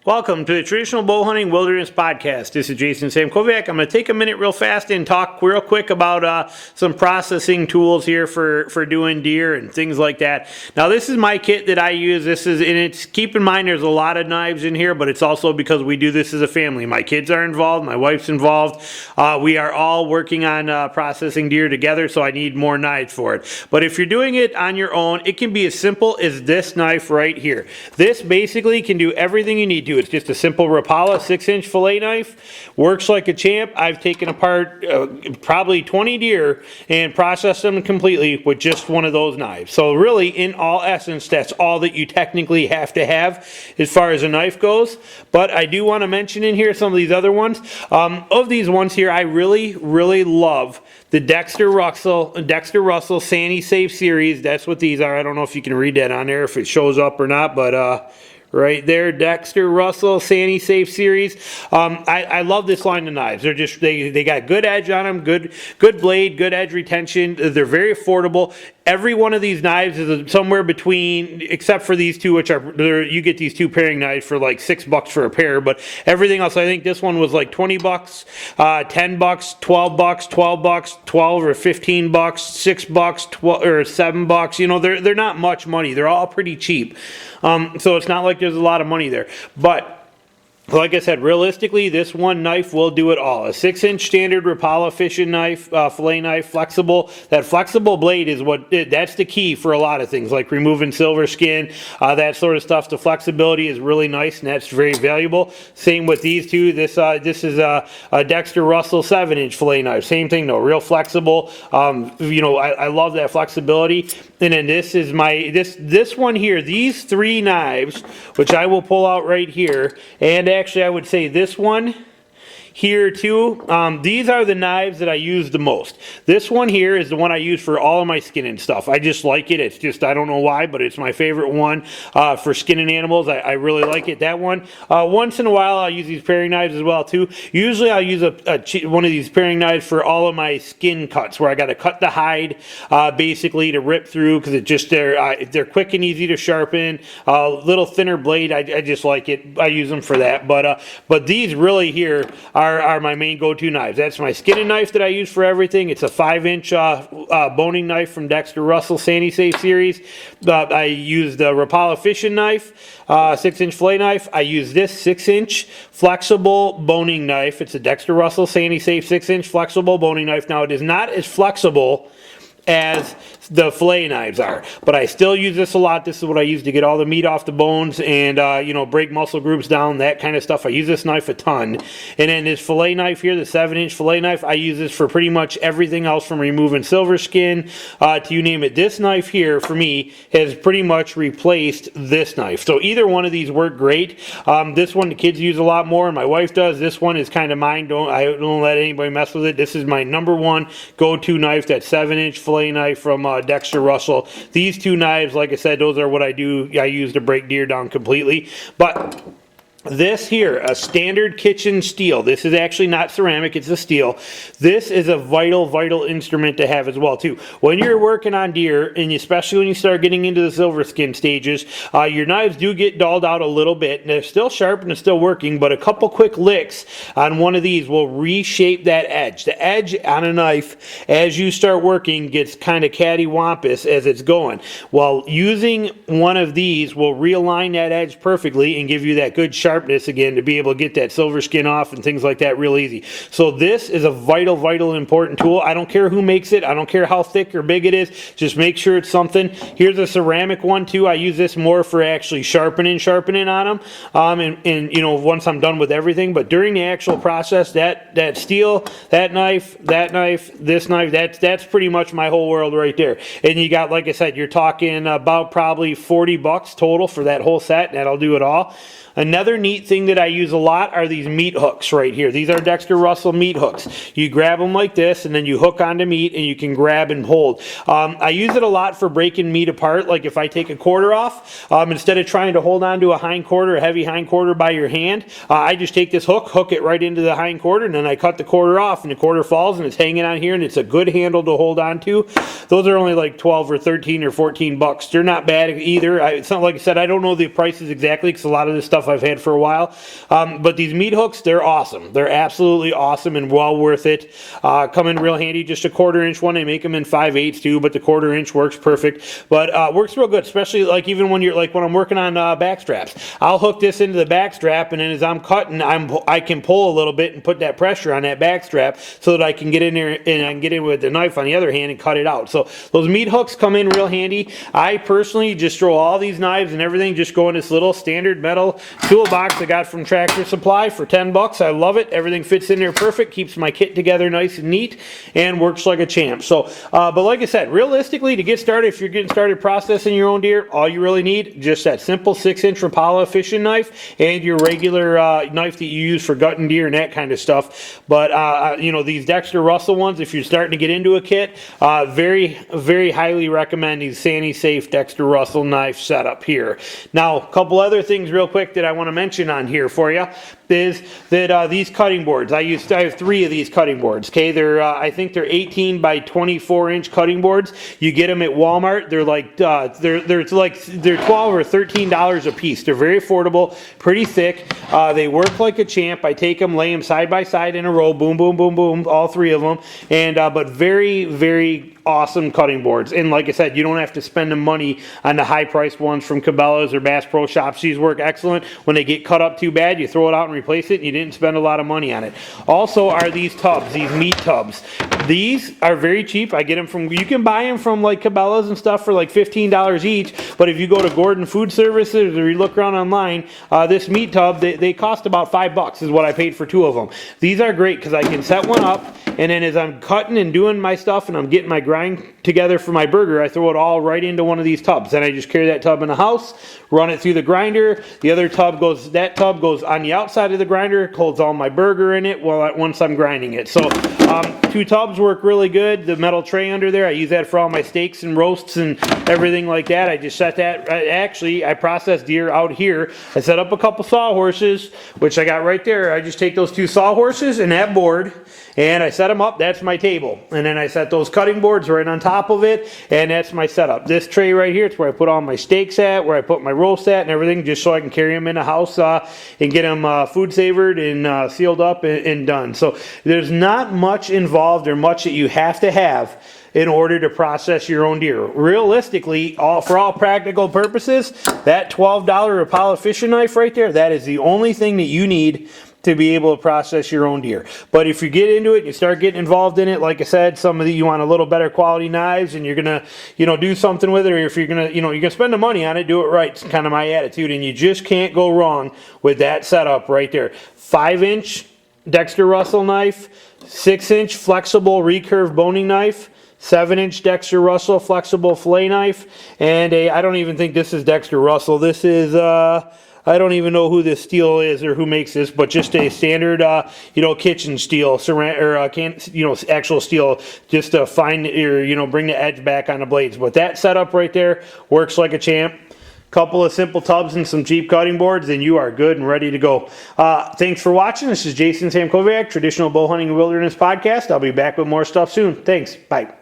Welcome to the Traditional Bowhunting Wilderness Podcast. This is Jason Samkovic. I'm going to take a minute real fast and talk real quick about some processing tools here for doing deer and things like that. Now, this is my kit that I use. Keep in mind there's a lot of knives in here, but it's also because we do this as a family. My kids are involved, my wife's involved. We are all working on processing deer together, so I need more knives for it. But if you're doing it on your own, it can be as simple as this knife right here. This basically can do everything you need to. It's just a simple Rapala 6-inch fillet knife. Works like a champ. I've taken apart probably 20 deer and processed them completely with just one of those knives. So really, in all essence, that's all that you technically have to have as far as a knife goes. But I do want to mention in here some of these other ones. Of these ones here, I really love the Dexter Russell Sandy Safe series. That's what these are. I don't know if you can read that on there, if it shows up or not, but right there, Dexter Russell Sandy Safe series. I love this line of knives. They're just they got good edge on them, good blade, good edge retention. They're very affordable. Every one of these knives is somewhere between, except for these two, which are, you get these two paring knives for like $6 for a pair, but everything else, I think this one was like $20, $10, $12, $12, 12 or $15, $6, 12 or $7. You know, they're not much money. They're all pretty cheap. So it's not like there's a lot of money there. But like I said, realistically, this one knife will do it all. A 6-inch standard Rapala fishing knife, fillet knife, flexible. That flexible blade is that's the key for a lot of things, like removing silver skin, that sort of stuff. The flexibility is really nice, and that's very valuable. Same with these two. This is a Dexter Russell 7-inch fillet knife. Same thing though, real flexible. You know, I love that flexibility. And then this is this one here. These three knives, which I will pull out right here, and actually I would say this one here too. These are the knives that I use the most. This one here is the one I use for all of my skinning stuff. I just like it. It's just, I don't know why, but it's my favorite one for skinning animals. I really like it, that one. Once in a while I'll use these paring knives as well too. Usually I'll use one of these paring knives for all of my skin cuts, where I got to cut the hide basically to rip through, because they're quick and easy to sharpen. Little thinner blade. I just like it. I use them for that. But these really here are my main go-to knives. That's my skinning knife that I use for everything. It's a 5-inch boning knife from Dexter Russell Sandy Safe series. I use the Rapala fishing knife, 6-inch fillet knife. I use this 6-inch flexible boning knife. It's a Dexter Russell Sandy Safe 6-inch flexible boning knife. Now, it is not as flexible as the fillet knives are, but I still use this a lot. This is what I use to get all the meat off the bones and you know, break muscle groups down, that kind of stuff. I use this knife a ton. And then this fillet knife here, the 7-inch fillet knife, I use this for pretty much everything else, from removing silver skin to you name it. This knife here for me has pretty much replaced this knife. So either one of these work great. This one the kids use a lot more, and my wife does. This one is kind of mine. I don't let anybody mess with it. This is my number one go-to knife, that 7-inch fillet knife from Dexter Russell. These two knives, like I said, those are what I use to break deer down completely. But this here, a standard kitchen steel. This is actually not ceramic, it's a steel. This is a vital instrument to have as well too. When you're working on deer, and especially when you start getting into the silver skin stages, your knives do get dulled out a little bit, and they're still sharp and they're still working, but a couple quick licks on one of these will reshape that edge. The edge on a knife, as you start working, gets kind of cattywampus as it's going. Well, using one of these will realign that edge perfectly and give you that good sharpness again, to be able to get that silver skin off and things like that real easy. So this is a vital important tool. I don't care who makes it. I don't care how thick or big it is. Just make sure it's something. Here's a ceramic one too. I use this more for actually sharpening on them. And you know, once I'm done with everything, but during the actual process, that steel, that knife, this knife, that's pretty much my whole world right there. And you got, like I said, you're talking about probably $40 total for that whole set, and that'll do it all. Another neat thing that I use a lot are these meat hooks right here. These are Dexter Russell meat hooks. You grab them like this, and then you hook onto meat, and you can grab and hold. I use it a lot for breaking meat apart. Like if I take a quarter off, instead of trying to hold on to a hind quarter, a heavy hind quarter by your hand, I just take this hook it right into the hind quarter, and then I cut the quarter off, and the quarter falls, and it's hanging on here, and it's a good handle to hold on to. Those are only like 12 or 13 or $14. They're not bad either. It's not, like I said, I don't know the prices exactly, because a lot of this stuff I've had for a while. But these meat hooks, they're awesome. They're absolutely awesome and well worth it. Come in real handy. Just a 1/4 inch one. They make them in 5/8 too, but the 1/4 inch works perfect. But works real good, especially like even when when I'm working on back straps. I'll hook this into the back strap, and then as I'm cutting, I can pull a little bit and put that pressure on that back strap so that I can get in there and I can get in with the knife on the other hand and cut it out. So those meat hooks come in real handy. I personally just throw all these knives and everything just go in this little standard metal toolbox I got from Tractor Supply for 10 bucks. I love it. Everything fits in there perfect, keeps my kit together nice and neat, and works like a champ. So, but like I said, realistically, to get started, if you're getting started processing your own deer, all you really need, just that simple 6-inch Rapala fishing knife and your regular knife that you use for gutting deer and that kind of stuff. But, you know, these Dexter Russell ones, if you're starting to get into a kit, very, very highly recommend these Sandy Safe Dexter Russell knife setup here. Now, a couple other things real quick that I want to mention on here for you is that these cutting boards, I have 3 of these cutting boards. Okay, they're I think they're 18 by 24 inch cutting boards. You get them at Walmart. They're like they're $12 or $13 a piece. They're very affordable, pretty thick. They work like a champ. I take them, lay them side by side in a row, boom, boom, boom, boom, all 3 of them, and but very, very awesome cutting boards. And like I said, you don't have to spend the money on the high priced ones from Cabela's or Bass Pro Shops. These work excellent. When they get cut up too bad, you throw it out and replace it, and you didn't spend a lot of money on it. Also are these tubs, these meat tubs. These are very cheap. I get them from, you can buy them from like Cabela's and stuff for like $15 each, but if you go to Gordon Food Services or you look around online, this meat tub, they cost about $5 is what I paid for 2 of them. These are great because I can set one up, and then as I'm cutting and doing my stuff and I'm getting my grind together for my burger, I throw it all right into one of these tubs. Then I just carry that tub in the house, run it through the grinder. The other tub goes, that tub goes on the outside of the grinder, holds all my burger in it once I'm grinding it. So 2 tubs work really good. The metal tray under there, I use that for all my steaks and roasts and everything like that. I just set that, actually I process deer out here. I set up a couple sawhorses, which I got right there. I just take those 2 sawhorses and that board, and I set them up. That's my table. And then I set those cutting boards right on top of it, and that's my setup. This tray right here, it's where I put all my steaks at, where I put my roast at and everything, just so I can carry them in the house and get them food savored and sealed up and done. So there's not much involved or much that you have to have in order to process your own deer. Realistically, for all practical purposes, that $12 Rapala fishing knife right there, that is the only thing that you need to be able to process your own deer. But if you get into it, you start getting involved in it, like I said, some of the, you want a little better quality knives and you're gonna, you know, do something with it, or if you're gonna, you know, you're gonna spend the money on it, do it right. It's kind of my attitude, and you just can't go wrong with that setup right there. 5-inch Dexter Russell knife, 6-inch flexible recurve boning knife, 7-inch Dexter Russell flexible fillet knife, and I don't even think this is Dexter Russell. This is I don't even know who this steel is or who makes this, but just a standard, you know, kitchen steel, actual steel, just to find, or, you know, bring the edge back on the blades. But that setup right there works like a champ. Couple of simple tubs and some cheap cutting boards, and you are good and ready to go. Thanks for watching. This is Jason Samkoviak, Traditional Bowhunting and Wilderness Podcast. I'll be back with more stuff soon. Thanks. Bye.